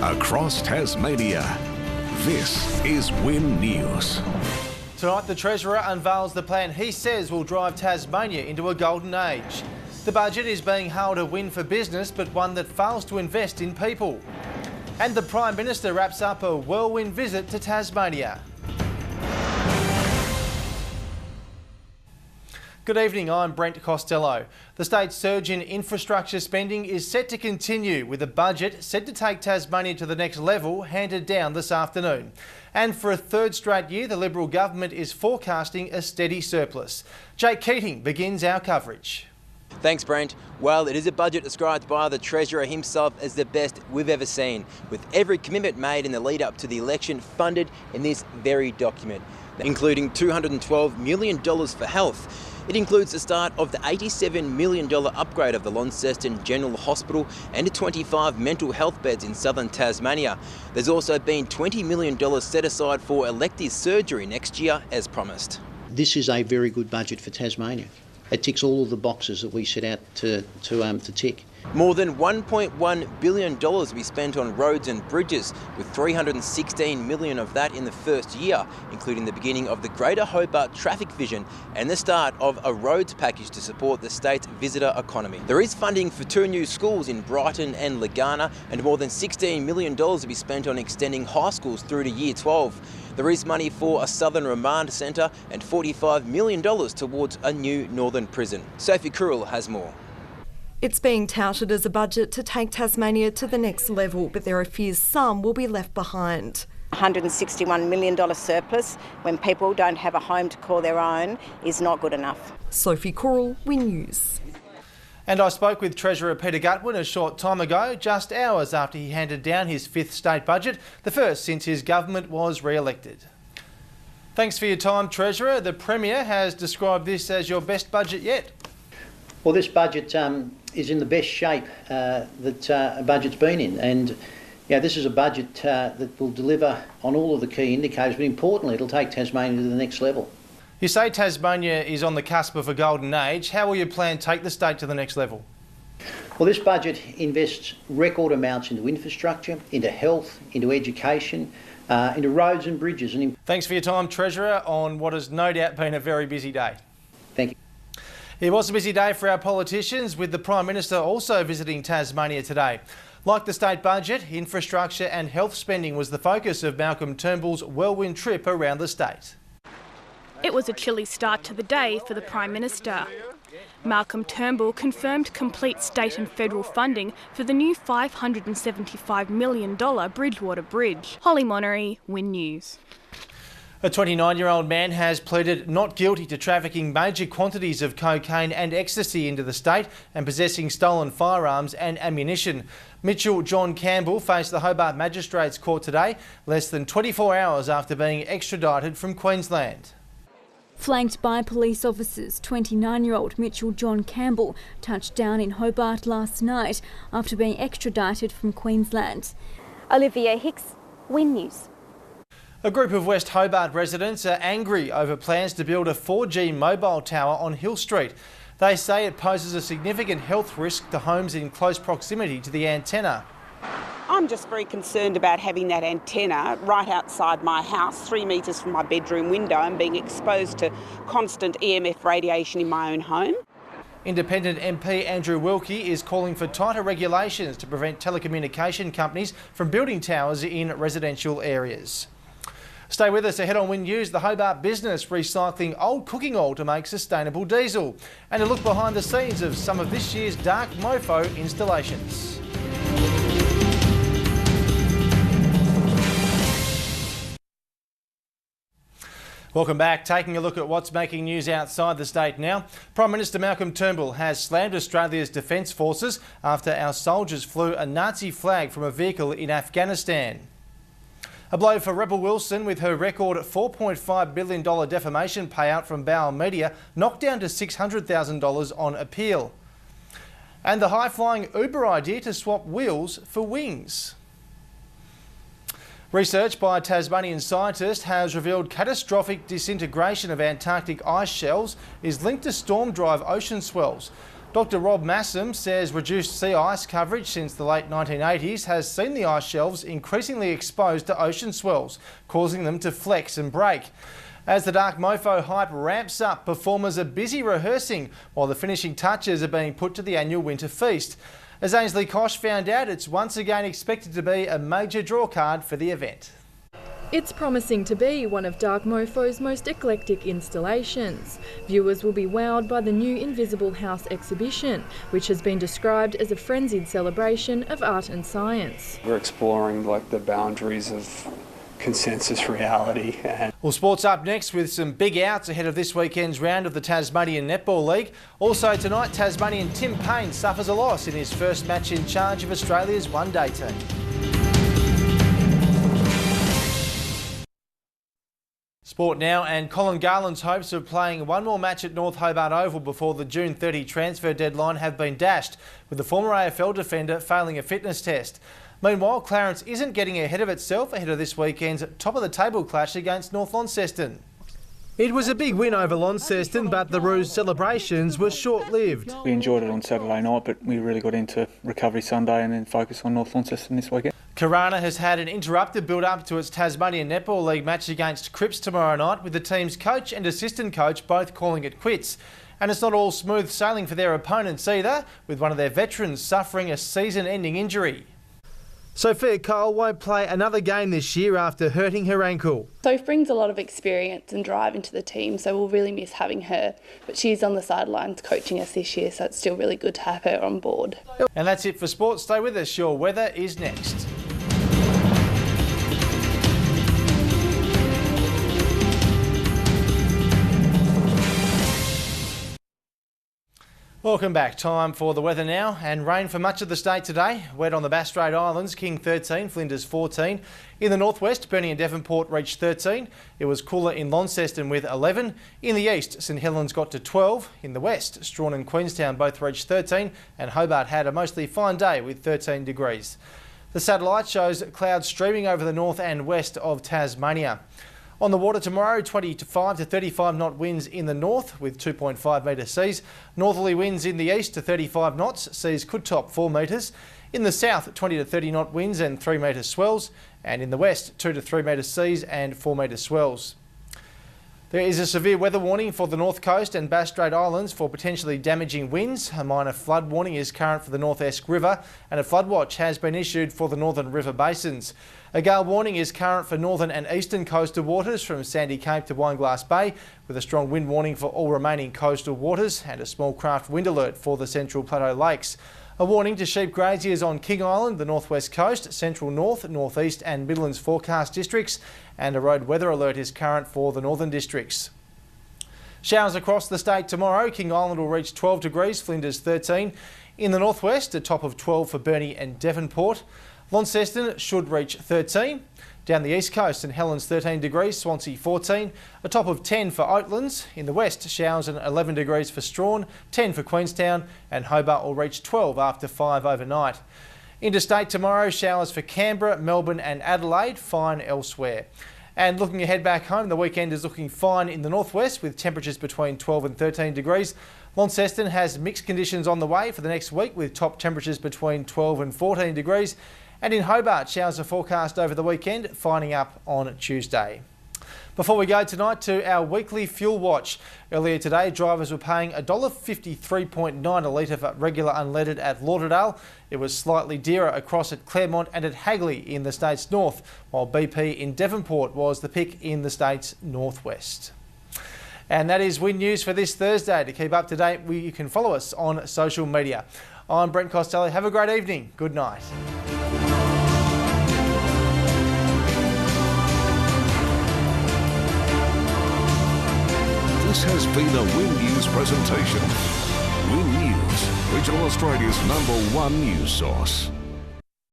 Across Tasmania, this is Win News. Tonight, the Treasurer unveils the plan he says will drive Tasmania into a golden age. The budget is being hailed a win for business, but one that fails to invest in people. And the Prime Minister wraps up a whirlwind visit to Tasmania. Good evening, I'm Brent Costelloe. The state's surge in infrastructure spending is set to continue, with a budget set to take Tasmania to the next level handed down this afternoon. And for a third straight year, the Liberal government is forecasting a steady surplus. Jake Keating begins our coverage. Thanks, Brent. Well, it is a budget described by the Treasurer himself as the best we've ever seen, with every commitment made in the lead up to the election funded in this very document, including $212 million for health. It includes the start of the $87 million upgrade of the Launceston General Hospital and 25 mental health beds in southern Tasmania. There's also been $20 million set aside for elective surgery next year, as promised. This is a very good budget for Tasmania. It ticks all of the boxes that we set out to tick. More than $1.1 billion will be spent on roads and bridges, with $316 million of that in the first year, including the beginning of the Greater Hobart Traffic Vision and the start of a roads package to support the state's visitor economy. There is funding for 2 new schools in Brighton and Legana, and more than $16 million will be spent on extending high schools through to Year 12. There is money for a southern remand centre and $45 million towards a new northern prison. Sophie Currell has more. It's being touted as a budget to take Tasmania to the next level, but there are fears some will be left behind. $161 million surplus when people don't have a home to call their own is not good enough. Sophie Currell, Win News. And I spoke with Treasurer Peter Gutwin a short time ago, just hours after he handed down his 5th state budget, the first since his government was re-elected. Thanks for your time, Treasurer. The Premier has described this as your best budget yet. Well, this budget is in the best shape that a budget's been in, and this is a budget that will deliver on all of the key indicators, but importantly it'll take Tasmania to the next level. You say Tasmania is on the cusp of a golden age. How will your plan take the state to the next level? Well, this budget invests record amounts into infrastructure, into health, into education, into roads and bridges. Thanks for your time, Treasurer, on what has no doubt been a very busy day. Thank you. It was a busy day for our politicians, with the Prime Minister also visiting Tasmania today. Like the state budget, infrastructure and health spending was the focus of Malcolm Turnbull's whirlwind trip around the state. It was a chilly start to the day for the Prime Minister. Malcolm Turnbull confirmed complete state and federal funding for the new $575 million Bridgewater Bridge. Holly Monnery, Win News. A 29-year-old man has pleaded not guilty to trafficking major quantities of cocaine and ecstasy into the state and possessing stolen firearms and ammunition. Mitchell John Campbell faced the Hobart Magistrates Court today, less than 24 hours after being extradited from Queensland. Flanked by police officers, 29-year-old Mitchell John Campbell touched down in Hobart last night after being extradited from Queensland. Olivia Hicks, Win News. A group of West Hobart residents are angry over plans to build a 4G mobile tower on Hill Street. They say it poses a significant health risk to homes in close proximity to the antenna. I'm just very concerned about having that antenna right outside my house, 3 metres from my bedroom window, and being exposed to constant EMF radiation in my own home. Independent MP Andrew Wilkie is calling for tighter regulations to prevent telecommunication companies from building towers in residential areas. Stay with us. Ahead on Win News, the Hobart business recycling old cooking oil to make sustainable diesel, and a look behind the scenes of some of this year's dark Mofo installations. Welcome back. Taking a look at what's making news outside the state now. Prime Minister Malcolm Turnbull has slammed Australia's Defence Forces after our soldiers flew a Nazi flag from a vehicle in Afghanistan. A blow for Rebel Wilson, with her record $4.5 billion defamation payout from Bauer Media knocked down to $600,000 on appeal. And the high-flying Uber idea to swap wheels for wings. Research by a Tasmanian scientist has revealed catastrophic disintegration of Antarctic ice shelves is linked to storm-drive ocean swells. Dr Rob Massam says reduced sea ice coverage since the late 1980s has seen the ice shelves increasingly exposed to ocean swells, causing them to flex and break. As the Dark Mofo hype ramps up, performers are busy rehearsing while the finishing touches are being put to the annual winter feast. As Ainsley Kosh found out, it's once again expected to be a major draw card for the event. It's promising to be one of Dark Mofo's most eclectic installations. Viewers will be wowed by the new Invisible House exhibition, which has been described as a frenzied celebration of art and science. We're exploring the boundaries of consensus reality. Well, sports up next with some big outs ahead of this weekend's round of the Tasmanian Netball League. Also tonight, Tasmanian Tim Payne suffers a loss in his first match in charge of Australia's one-day team. Sport now, and Colin Garland's hopes of playing one more match at North Hobart Oval before the June 30 transfer deadline have been dashed, with the former AFL defender failing a fitness test. Meanwhile, Clarence isn't getting ahead of itself ahead of this weekend's top-of-the-table clash against North Launceston. It was a big win over Launceston, but the Roos celebrations were short-lived. We enjoyed it on Saturday night, but we really got into recovery Sunday and then focus on North Launceston this weekend. Karana has had an interrupted build-up to its Tasmanian Netball League match against Cripps tomorrow night, with the team's coach and assistant coach both calling it quits. And it's not all smooth sailing for their opponents either, with one of their veterans suffering a season-ending injury. Sophia Cole won't play another game this year after hurting her ankle. Soph brings a lot of experience and drive into the team, so we'll really miss having her. But she's on the sidelines coaching us this year, so it's still really good to have her on board. And that's it for sports. Stay with us. Your weather is next. Welcome back. Time for the weather now, and rain for much of the state today. Wet on the Bass Strait Islands, King 13, Flinders 14. In the northwest, Burnie and Devonport reached 13. It was cooler in Launceston with 11. In the east, St Helens got to 12. In the west, Strawn and Queenstown both reached 13, and Hobart had a mostly fine day with 13 degrees. The satellite shows clouds streaming over the north and west of Tasmania. On the water tomorrow, 25 to 35 knot winds in the north with 2.5 metre seas. Northerly winds in the east to 35 knots. Seas could top 4 metres. In the south, 20 to 30 knot winds and 3 metre swells. And in the west, 2 to 3 metre seas and 4 metre swells. There is a severe weather warning for the North Coast and Bass Strait Islands for potentially damaging winds. A minor flood warning is current for the North Esk River, and a flood watch has been issued for the northern river basins. A gale warning is current for northern and eastern coastal waters from Sandy Cape to Wineglass Bay, with a strong wind warning for all remaining coastal waters and a small craft wind alert for the Central Plateau Lakes. A warning to sheep graziers on King Island, the northwest coast, central north, northeast and Midlands forecast districts, and a road weather alert is current for the northern districts. Showers across the state tomorrow. King Island will reach 12 degrees, Flinders 13. In the northwest, a top of 12 for Burnie and Devonport. Launceston should reach 13. Down the east coast, St Helens 13 degrees, Swansea 14. A top of 10 for Oatlands. In the west, showers and 11 degrees for Strawn, 10 for Queenstown, and Hobart will reach 12 after 5 overnight. Interstate tomorrow, showers for Canberra, Melbourne and Adelaide, fine elsewhere. And looking ahead back home, the weekend is looking fine in the northwest with temperatures between 12 and 13 degrees. Launceston has mixed conditions on the way for the next week with top temperatures between 12 and 14 degrees. And in Hobart, showers are forecast over the weekend, fining up on Tuesday. Before we go tonight to our weekly fuel watch. Earlier today, drivers were paying $1.53.9 a litre for regular unleaded at Lauderdale. It was slightly dearer across at Claremont and at Hagley in the state's north, while BP in Devonport was the pick in the state's northwest. And that is Win News for this Thursday. To keep up to date, you can follow us on social media. I'm Brent Costelloe. Have a great evening. Good night. This has been a Win News presentation. Win News, Regional Australia's #1 news source.